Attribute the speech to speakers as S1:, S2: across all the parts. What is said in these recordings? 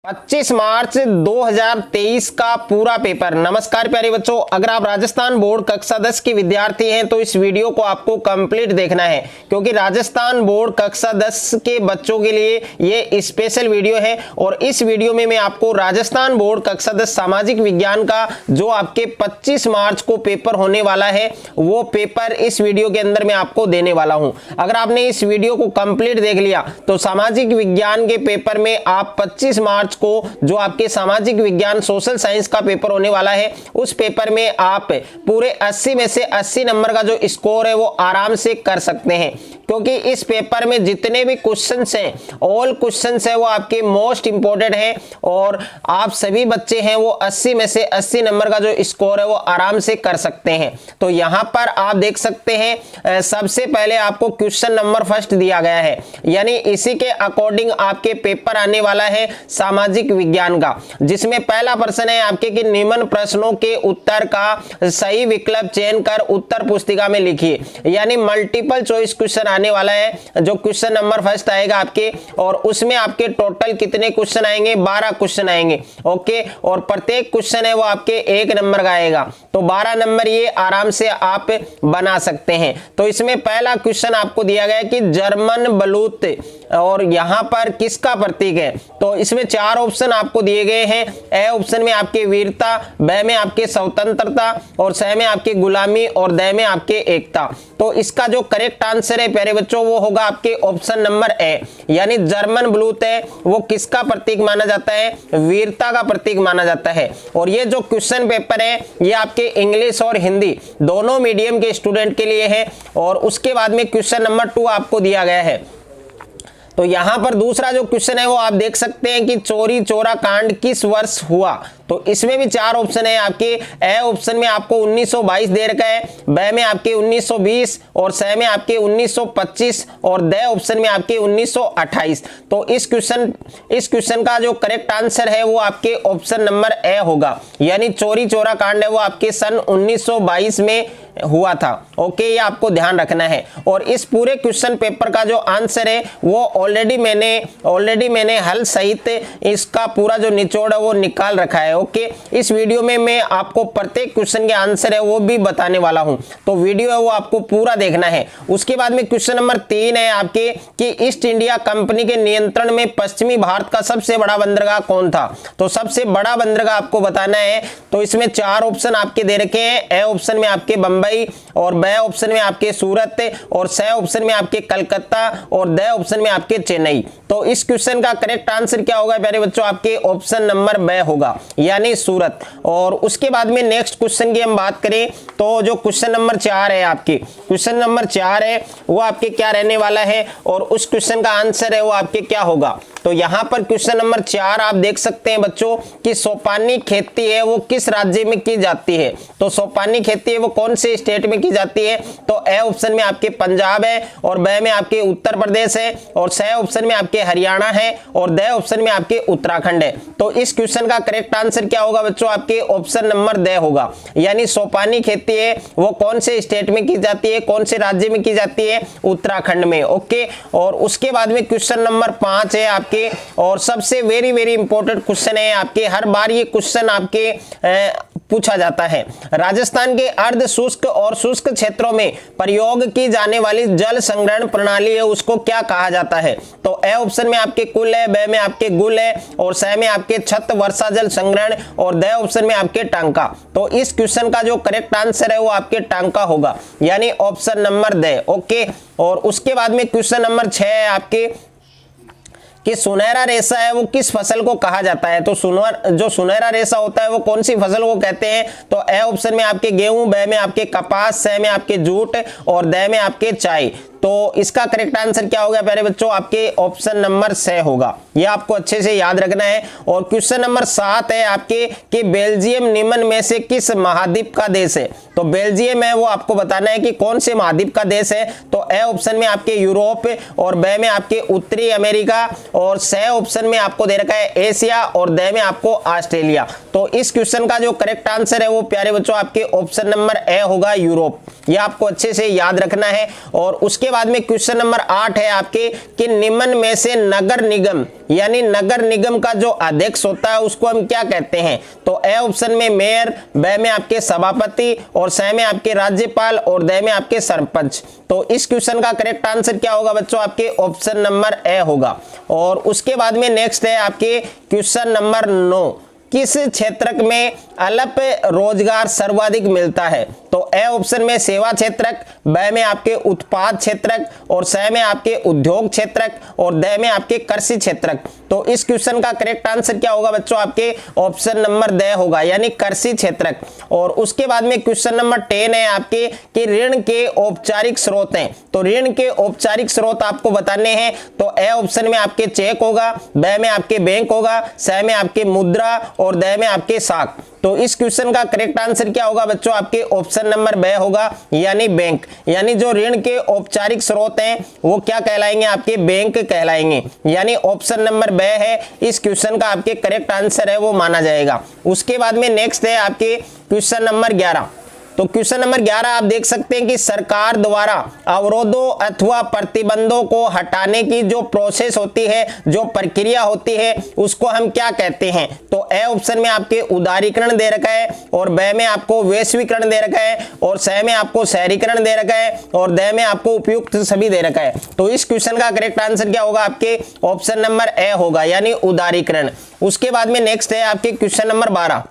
S1: 25 मार्च 2023 का पूरा पेपर। नमस्कार प्यारे बच्चों, अगर आप राजस्थान बोर्ड कक्षा 10 के विद्यार्थी हैं तो इस वीडियो को आपको कंप्लीट देखना है, क्योंकि राजस्थान बोर्ड कक्षा 10 के बच्चों के लिए ये स्पेशल वीडियो है। और इस वीडियो में मैं आपको राजस्थान बोर्ड कक्षा 10 सामाजिक विज्ञान का जो आपके 25 मार्च को पेपर होने वाला है वो पेपर इस वीडियो के अंदर मैं आपको देने वाला हूं। अगर आपने इस वीडियो को कंप्लीट देख लिया तो सामाजिक विज्ञान के पेपर में आप 25 मार्च को जो आपके सामाजिक विज्ञान सोशल साइंस का पेपर होने वाला है उस पेपर में आप पूरे 80 में से 80 नंबर का जो स्कोर है वो आराम से कर सकते हैं, क्योंकि इस पेपर में जितने भी क्वेश्चंस हैं ऑल क्वेश्चंस है वो आपके मोस्ट इंपोर्टेंट हैं और आप सभी बच्चे हैं वो 80 में से 80 नंबर का जो स्कोर है वो आराम से कर सकते हैं। तो यहां पर आप देख सकते हैं सबसे पहले आपको क्वेश्चन नंबर फर्स्ट दिया गया है, यानी इसी के अकॉर्डिंग आपके पेपर आने वाला है सामाजिक विज्ञान का, जिसमें पहला प्रश्न है आपके कि निम्न प्रश्नों के उत्तर का सही विकल्प चयन कर उत्तर पुस्तिका में लिखिए। यानी मल्टीपल चॉइस क्वेश्चन आने वाला है, जो क्वेश्चन नंबर फर्स्ट आएगा आपके, और उसमें आपके टोटल कितने क्वेश्चन आएंगे? 12 क्वेश्चन आएंगे। ओके, और प्रत्येक क्वेश्चन है वो आपके 1 नंबर का आएगा, तो 12 नंबर ये आराम से आप बना सकते हैं। तो इसमें पहला क्वेश्चन आपको दिया गया है कि जर्मन बलूत, और यहां पर किसका प्रतीक है? तो इसमें 4 ऑप्शन आपको दिए गए हैं। ए ऑप्शन में आपके वीरता, ब में आपके स्वतंत्रता, और स में आपके गुलामी, और द में आपके एकता। तो इसका जो करेक्ट आंसर है प्यारे बच्चों वो होगा आपके ऑप्शन नंबर ए, यानी जर्मन बलूत है वो किसका प्रतीक माना जाता है? वीरता का प्रतीक माना जाता है। और ये जो क्वेश्चन पेपर है ये आपके इंग्लिश और हिंदी दोनों मीडियम के स्टूडेंट के लिए है। और उसके बाद में क्वेश्चन नंबर 2 आपको दिया गया है। तो यहां पर दूसरा जो क्वेश्चन है वो आप देख सकते हैं कि चोरी चोरा कांड किस वर्ष हुआ? तो इसमें भी 4 ऑप्शन है आपके। ए ऑप्शन में आपको 1922 दे रखा है, ब में आपके 1920, और स में आपके 1925, और द ऑप्शन में आपके 1928। तो इस क्वेश्चन का जो करेक्ट आंसर है वो आपके ऑप्शन नंबर ए होगा, यानी चोरी चोरा कांड है वो आपके सन 1922 में हुआ था। ओके, ये आपको ध्यान रखना है। और इस पूरे क्वेश्चन पेपर का जो आंसर है वो ऑलरेडी मैंने हल सहित इसका पूरा जो निचोड़ है वो निकाल रखा है। ओके, इस वीडियो में मैं आपको प्रत्येक क्वेश्चन के आंसर है वो भी बताने वाला हूं, तो वीडियो है वो आपको पूरा देखना है। उसके बाद में क्वेश्चन नंबर 3 है आपके कि ईस्ट इंडिया कंपनी के नियंत्रण में पश्चिमी भारत का सबसे बड़ा बंदरगाह कौन था? तो सबसे बड़ा बंदरगाह आपको बताना है। तो इसमें 4 ऑप्शन आपके दे रखे हैं। ए ऑप्शन में आपके बंबई, और ब ऑप्शन में आपके सूरत, और स ऑप्शन में आपके कलकत्ता, और द ऑप्शन में आपके चेन्नई। तो इस क्वेश्चन का करेक्ट आंसर क्या होगा प्यारे बच्चों? आपके ऑप्शन नंबर ब होगा, यानी सूरत। और उसके बाद में नेक्स्ट क्वेश्चन की हम बात करें तो जो क्वेश्चन नंबर 4 है आपके, क्वेश्चन नंबर 4 है वो आपके क्या रहने वाला है, और उस क्वेश्चन का आंसर है वो आपके क्या होगा? तो यहां पर क्वेश्चन नंबर 4 आप देख सकते हैं बच्चों कि सोपानी खेती है वो किस राज्य में की जाती है? तो सोपानी खेती है वो कौन से स्टेट में की जाती है? तो ए ऑप्शन में आपके पंजाब है, और ब में आपके उत्तर प्रदेश है, और स ऑप्शन में आपके हरियाणा है, और द ऑप्शन में आपके उत्तराखंड है। तो इस क्वेश्चन का करेक्ट आंसर क्या होगा बच्चों? आपके ऑप्शन नंबर द होगा, यानी सोपानी खेती है वो कौन से स्टेट में की जाती है, कौन से राज्य में की जाती है? उत्तराखंड में। ओके, और उसके बाद में क्वेश्चन नंबर 5 है आपके, और सबसे वेरी वेरी इंपॉर्टेंट क्वेश्चन है आपके, हर बार ये क्वेश्चन आपके पूछा जाता है। राजस्थान के अर्ध शुष्क और शुष्क क्षेत्रों में प्रयोग की जाने वाली जल संग्रहण प्रणाली है उसको क्या कहा जाता है? तो ए ऑप्शन में आपके कुल है, ब में आपके गुल है, और स में आपके छत वर्षा जल संग्रहण, और द ऑप्शन में आपके टांका। तो इस क्वेश्चन का जो करेक्ट आंसर है वो आपके टांका होगा, यानी ऑप्शन नंबर द। ओके, और उसके बाद में क्वेश्चन नंबर 6 है आपके कि सुनहरा रेशा है वो किस फसल को कहा जाता है? तो जो सुनहरा रेशा होता है वो कौन सी फसल को कहते हैं? तो ए ऑप्शन में आपके गेहूं, ब में आपके कपास, स में आपके जूट, और द में आपके चाय। तो इसका करेक्ट आंसर क्या होगा प्यारे बच्चों? आपके ऑप्शन नंबर 6 होगा, ये आपको अच्छे से याद रखना है। और क्वेश्चन नंबर 7 है आपके कि बेल्जियम निम्न में से किस महाद्वीप का देश है? तो बेल्जियम है वो आपको बताना है कि कौन से महाद्वीप का देश है। तो ए ऑप्शन में आपके यूरोप, और ब में आपके उत्तरी अमेरिका, और स ऑप्शन में आपको दे रखा है एशिया, और द में आपको ऑस्ट्रेलिया। तो इस क्वेश्चन का जो करेक्ट आंसर है वो प्यारे बच्चों आपके ऑप्शन नंबर ए होगा, यूरोप। ये आपको अच्छे से याद रखना है। और उसके बाद में क्वेश्चन नंबर 8 है आपके कि निम्न में से नगर निगम यानी नगर निगम का जो अध्यक्ष होता है उसको हम क्या कहते हैं? तो ए ऑप्शन में मेयर, ब में आपके सभापति और स में आपके राज्यपाल और द में आपके सरपंच। तो इस क्वेश्चन का करेक्ट आंसर क्या होगा बच्चों? आपके ऑप्शन नंबर ए होगा। और उसके बाद में नेक्स्ट है आपके क्वेश्चन नंबर 9, किस क्षेत्रक में अल्प रोजगार सर्वाधिक मिलता है? तो ए ऑप्शन में सेवा क्षेत्रक, ब में आपके उत्पाद क्षेत्रक और स में आपके उद्योग क्षेत्रक और द में आपके कृषि क्षेत्रक। तो इस क्वेश्चन का करेक्ट आंसर क्या होगा बच्चों? आपके ऑप्शन नंबर द होगा, यानी कृषि क्षेत्रक। और उसके बाद में क्वेश्चन नंबर 10 है आपके कि ऋण के औपचारिक स्रोत हैं। तो ऋण के औपचारिक स्रोत आपको बताने हैं। तो ए ऑप्शन में आपके चेक होगा, ब में आपके बैंक होगा, स में आपके मुद्रा और द में आपके साख। तो इस क्वेश्चन का करेक्ट आंसर क्या होगा बच्चों? आपके ऑप्शन नंबर ब होगा, यानी बैंक। यानी जो ऋण के औपचारिक स्रोत हैं वो क्या कहलाएंगे? आपके बैंक कहलाएंगे, यानी ऑप्शन नंबर ब है इस क्वेश्चन का आपके करेक्ट आंसर है वो माना जाएगा। उसके बाद में नेक्स्ट है आपके क्वेश्चन नंबर 11। तो क्वेश्चन नंबर 11 आप देख सकते हैं कि सरकार द्वारा अवरोधों अथवा प्रतिबंधों को हटाने की जो प्रोसेस होती है, जो प्रक्रिया होती है, उसको हम क्या कहते हैं? तो ए ऑप्शन में आपके उदारीकरण दे रखा है और ब में आपको वैश्वीकरण दे रखा है और स में आपको शहरीकरण दे रखा है और द में आपको उपयुक्त सभी दे रखा है। तो इस क्वेश्चन का करेक्ट आंसर क्या होगा? आपके ऑप्शन नंबर ए होगा, यानी उदारीकरण। उसके बाद में नेक्स्ट है आपके क्वेश्चन नंबर 12।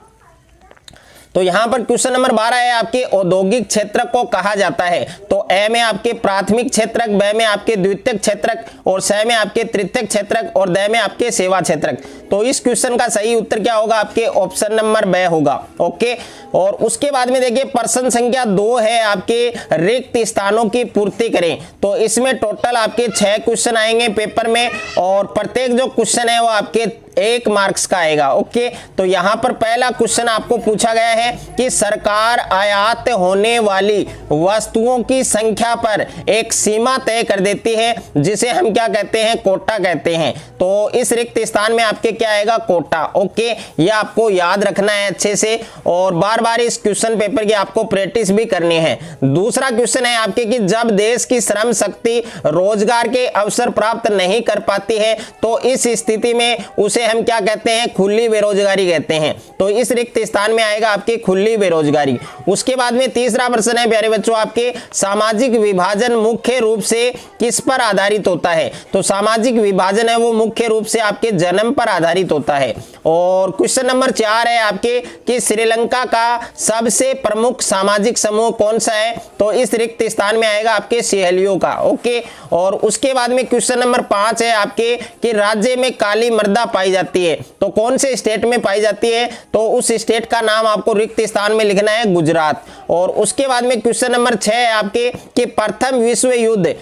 S1: तो यहां पर क्वेश्चन नंबर 12 है आपके औद्योगिक क्षेत्र को कहा जाता है। तो ए में आपके प्राथमिक क्षेत्रक, ब में आपके द्वितीयक क्षेत्रक और स में आपके तृतीयक क्षेत्रक और द में आपके सेवा क्षेत्रक। तो इस क्वेश्चन का सही उत्तर क्या होगा? आपके ऑप्शन नंबर ब होगा। ओके। और उसके बाद में देखिए प्रश्न संख्या 2 है आपके रिक्त स्थानों की पूर्ति करें। तो इसमें टोटल आपके 6 क्वेश्चन आएंगे पेपर में और प्रत्येक जो क्वेश्चन है वो आपके 1 मार्क्स का आएगा। ओके। तो यहां पर पहला क्वेश्चन आपको पूछा गया है कि सरकार आयात होने वाली वस्तुओं की संख्या पर एक सीमा तय कर देती है, जिसे हम क्या कहते हैं? कोटा कहते हैं। तो इस रिक्त स्थान में आपके क्या आएगा? कोटा। ओके, ये आपको याद रखना है अच्छे से और बार बार इस क्वेश्चन पेपर की आपको प्रैक्टिस भी करनी है। दूसरा क्वेश्चन है आपके कि जब देश की श्रम शक्ति रोजगार के अवसर प्राप्त नहीं कर पाती है तो इस स्थिति में उसे हम क्या कहते हैं? खुली बेरोजगारी कहते हैं। तो इस रिक्त स्थान में आएगा आपकी खुली बेरोजगारी। उसके बाद में तीसरा प्रश्न है प्यारे बच्चों आपके सामाजिक विभाजन मुख्य रूप से किस पर आधारित होता है? तो सामाजिक विभाजन है वो मुख्य रूप से आपके जन्म पर आधारित होता है। और क्वेश्चन नंबर 4 है आपके कि श्रीलंका का सबसे प्रमुख सामाजिक समूह कौन सा है? तो इस रिक्त स्थान में आएगा आपके सिहलियों का। ओके। और उसके बाद में क्वेश्चन नंबर 5 है आपके कि राज्य में काली मृदा पाई जाती है, तो कौन से स्टेट में पाई जाती है? तो उस स्टेट का नाम आपको रिक्त स्थान में लिखना है गुजरात। और उसके बाद में क्वेश्चन नंबर 6 है आपके कि प्रथम विश्व युद्ध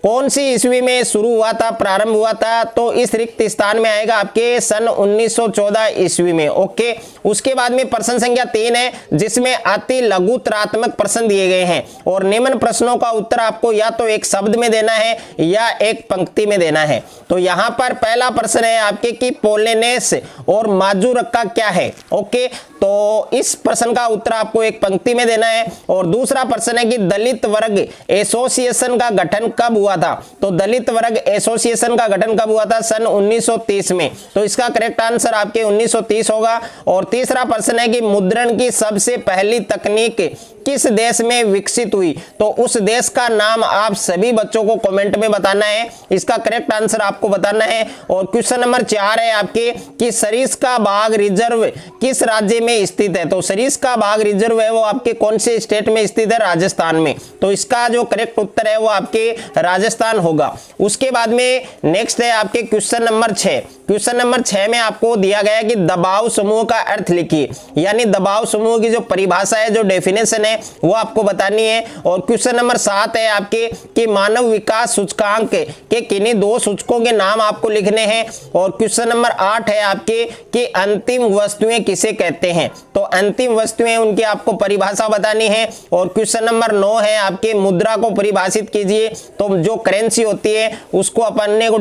S1: कौन सी ईस्वी में शुरू हुआ था, प्रारंभ हुआ था? तो इस रिक्त स्थान में आएगा आपके सन 1914 ईस्वी में। ओके। उसके बाद में प्रश्न संख्या 3 है जिसमें अति लघुतरात्मक प्रश्न दिए गए हैं और निम्न प्रश्नों का उत्तर आपको या तो एक शब्द में देना है या एक पंक्ति में देना है। तो यहां पर पहला प्रश्न है आपके कि पोलेनेस और माजूरक्का क्या है? ओके। तो इस प्रश्न का उत्तर आपको एक पंक्ति में देना है। और दूसरा प्रश्न है कि दलित वर्ग एसोसिएशन का गठन कब हुआ था? तो दलित वर्ग एसोसिएशन का गठन कब हुआ था? सन 1930 में। तो इसका करेक्ट आंसर आपके 1930 होगा। और तीसरा प्रश्न है कि मुद्रण की सबसे पहली तकनीक किस देश में विकसित हुई? तो उस देश का नाम आप सभी बच्चों को कमेंट में बताना है, इसका करेक्ट आंसर आपको बताना है। और क्वेश्चन नंबर 4 है आपके कि सरिस्का बाघ रिजर्व किस राज्य में स्थित है? तो सरिस्का बाघ रिजर्व है वो आपके कौन से स्टेट में स्थित है? राजस्थान में। तो इसका जो करेक्ट उत्तर है वो आपके राजस्थान होगा। उसके बाद में नेक्स्ट है आपके क्वेश्चन नंबर 6। क्वेश्चन नंबर 6 में आपको दिया गया है कि दबाव समूह का अर्थ लिखिए, यानी दबाव समूह की जो परिभाषा है, जो डेफिनेशन है वो आपको बतानी है। और क्वेश्चन नंबर 7 है आपके कि मानव विकास सूचकांक के किन्हीं 2 सूचकों के नाम आपको लिखने हैं। और क्वेश्चन नंबर 8 है आपके कि अंतिम वस्तुएं किसे कहते हैं? तो अंतिम वस्तुएं उनकी आपको परिभाषा बतानी है। और क्वेश्चन नंबर 9 है आपके मुद्रा को परिभाषित कीजिए। तो जो करेंसी होती है उसको अपने को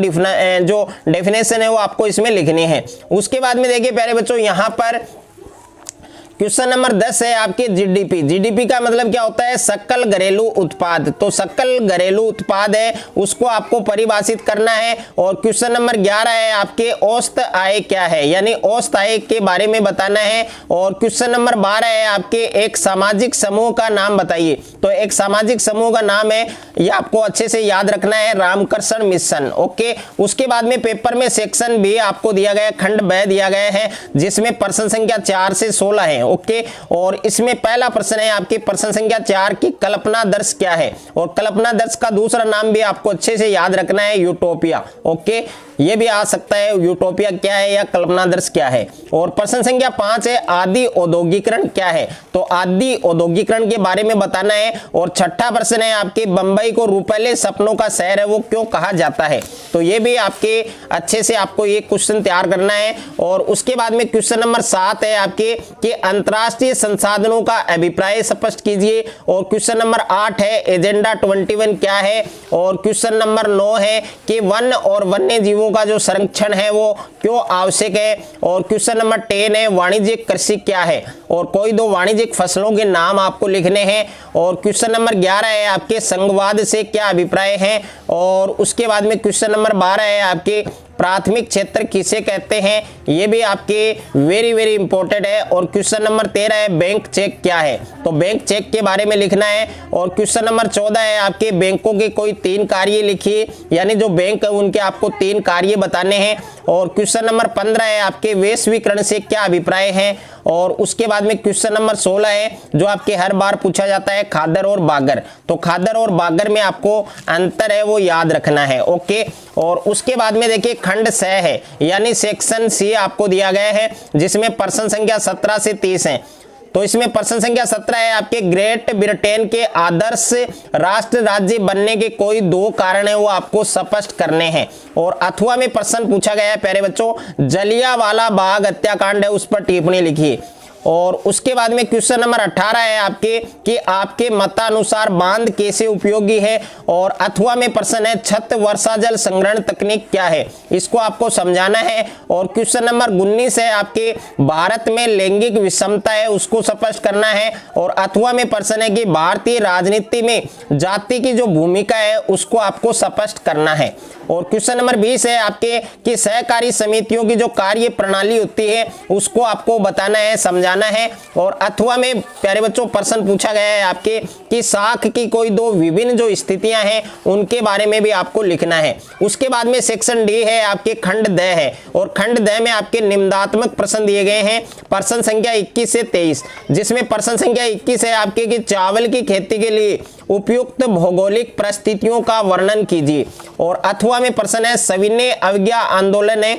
S1: जो डेफिनेशन है वो आपको इसमें लिखनी है। उसके बाद में देखिए प्यारे बच्चों यहां पर क्वेश्चन नंबर 10 है आपके जीडीपी। जीडीपी का मतलब क्या होता है? सकल घरेलू उत्पाद। तो सकल घरेलू उत्पाद है उसको आपको परिभाषित करना है। और क्वेश्चन नंबर 11 है आपके औसत आय क्या है, यानी औसत आय के बारे में बताना है। और क्वेश्चन नंबर 12 है आपके एक सामाजिक समूह का नाम बताइए। तो एक सामाजिक समूह का नाम है, ये आपको अच्छे से याद रखना है, रामकृष्ण मिशन। ओके, उसके बाद में पेपर में सेक्शन भी आपको दिया गया, खंड ब दिया गया है, जिसमें प्रश्न संख्या 4 से 16 है। ओके, और इसमें पहला प्रश्न है आपकी प्रश्न संख्या 4 की कल्पनादर्श क्या है। और कल्पनादर्श का दूसरा नाम भी आपको अच्छे से याद रखना है, यूटोपिया। ओके, ये भी आ सकता है, यूटोपिया क्या है या कल्पनादर्श क्या है। और प्रश्न संख्या 5 है आदि औद्योगिकरण क्या है। तो आदि औद्योगिकरण के बारे में बताना है। और छठा प्रश्न है आपके बंबई को रुपहले सपनों का शहर है वो क्यों कहा जाता है। तो ये भी आपके अच्छे से आपको ये क्वेश्चन तैयार करना है। और उसके बाद में क्वेश्चन नंबर 7 है आपके कि अंतरराष्ट्रीय संसाधनों का अभिप्राय स्पष्ट कीजिए। और क्वेश्चन नंबर 8 है एजेंडा 21 क्या है। और क्वेश्चन नंबर 9 है कि वन और वन्य जीवों का जो संरक्षण है वो क्यों आवश्यक है। और क्वेश्चन नंबर 10 है वाणिज्यिक कृषि क्या है। और कोई दो वाणिज्यिक फसलों के नाम आपको लिखने हैं। और क्वेश्चन नंबर 11 है आपके संघवाद से क्या अभिप्राय है। और उसके बाद में क्वेश्चन नंबर 12 है आपके प्राथमिक क्षेत्र किसे कहते हैं, ये भी आपके वेरी वेरी इंपॉर्टेंट है। और क्वेश्चन नंबर 13 है बैंक चेक क्या है। तो बैंक चेक के बारे में लिखना है। और क्वेश्चन नंबर 14 है आपके बैंकों के कोई 3 कार्य लिखिए, यानी जो बैंक है उनके आपको 3 कार्य बताने हैं। और क्वेश्चन नंबर 15 है आपके वैश्वीकरण से क्या अभिप्राय है। और उसके बाद में क्वेश्चन नंबर 16 है जो आपके हर बार पूछा जाता है खादर और बागर। तो खादर और बागर में आपको अंतर है वो याद रखना है। ओके, और उसके बाद में देखिए खंड स है, यानी सेक्शन सी आपको दिया गया है, जिसमें प्रश्न संख्या 17 से 30 है। तो इसमें प्रश्न संख्या 17 है आपके ग्रेट ब्रिटेन के आदर्श राष्ट्र राज्य बनने के कोई 2 कारण है वो आपको स्पष्ट करने हैं। और अथवा में प्रश्न पूछा गया है प्यारे बच्चों, जलियांवाला बाग हत्याकांड है उस पर टिप्पणी लिखिए। और उसके बाद में क्वेश्चन नंबर 18 है आपके कि आपके मतानुसार बांध कैसे उपयोगी है। और अथवा में प्रश्न है छत वर्षा जल संग्रहण तकनीक क्या है, इसको आपको समझाना है। और क्वेश्चन नंबर 19 है आपके भारत में लैंगिक विषमता है उसको स्पष्ट करना है। और अथवा में प्रश्न है कि भारतीय राजनीति में जाति की जो भूमिका है उसको आपको स्पष्ट करना है। और क्वेश्चन नंबर 20 है आपके कि सहकारी समितियों की जो कार्य प्रणाली होती है उसको आपको बताना है, समझाना है। और अथवा में प्यारे बच्चों प्रश्न पूछा गया है आपके कि साख की कोई 2 विभिन्न जो स्थितियां हैं उनके बारे में भी आपको लिखना है। उसके बाद में सेक्शन डी है आपके खंड द है। और खंड द में आपके निम्नात्मक प्रश्न दिए गए हैं, प्रश्न संख्या 21 से 23, जिसमें प्रश्न संख्या 21 है आपके कि चावल की खेती के लिए उपयुक्त भौगोलिक परिस्थितियों का वर्णन कीजिए। और अथवा में प्रश्न है सविनय अवज्ञा आंदोलन है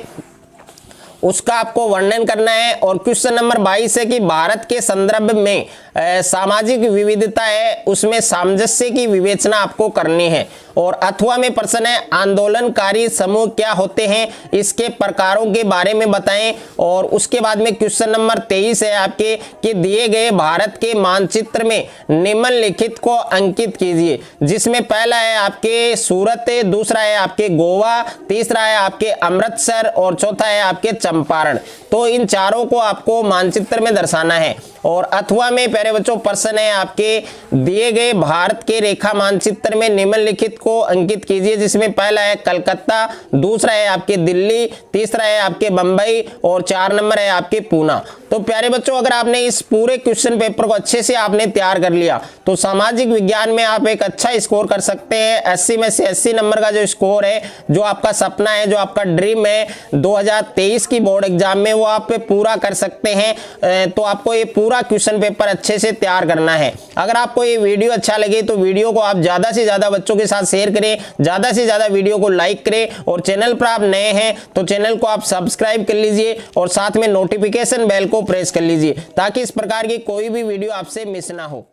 S1: उसका आपको वर्णन करना है। और क्वेश्चन नंबर 22 है कि भारत के संदर्भ में सामाजिक विविधता है उसमें सामंजस्य की विवेचना आपको करनी है। और अथवा में प्रश्न है आंदोलनकारी समूह क्या होते हैं, इसके प्रकारों के बारे में बताएं। और उसके बाद में क्वेश्चन नंबर 23 है आपके कि दिए गए भारत के मानचित्र में निम्नलिखित को अंकित कीजिए, जिसमें पहला है आपके सूरत, दूसरा है आपके गोवा, तीसरा है आपके अमृतसर और चौथा है आपके चंपारण। तो इन चारों को आपको मानचित्र में दर्शाना है। और अथवा में प्यारे बच्चों प्रश्न है आपके दिए गए भारत के रेखा मानचित्र में निम्नलिखित को अंकित कीजिए, जिसमें पहला है कलकत्ता, दूसरा है आपके दिल्ली, तीसरा है आपके बंबई और 4 नंबर है आपके पूना। तो प्यारे बच्चों अगर आपने इस पूरे क्वेश्चन पेपर को अच्छे से आपने तैयार कर लिया तो सामाजिक विज्ञान में आप एक अच्छा स्कोर कर सकते हैं। 80 में से 80 नंबर का जो स्कोर है, जो आपका सपना है, जो आपका ड्रीम है 2023 की बोर्ड एग्जाम में, वो आप पूरा कर सकते हैं। तो आपको ये पूरा क्वेश्चन पेपर अच्छे से तैयार करना है। अगर आपको ये वीडियो अच्छा लगे तो वीडियो को आप ज्यादा से ज्यादा बच्चों के साथ शेयर करें, ज्यादा से ज्यादा वीडियो को लाइक करें। और चैनल पर आप नए हैं तो चैनल को आप सब्सक्राइब कर लीजिए और साथ में नोटिफिकेशन बेल को प्रेस कर लीजिए ताकि इस प्रकार की कोई भी वीडियो आपसे मिस ना हो।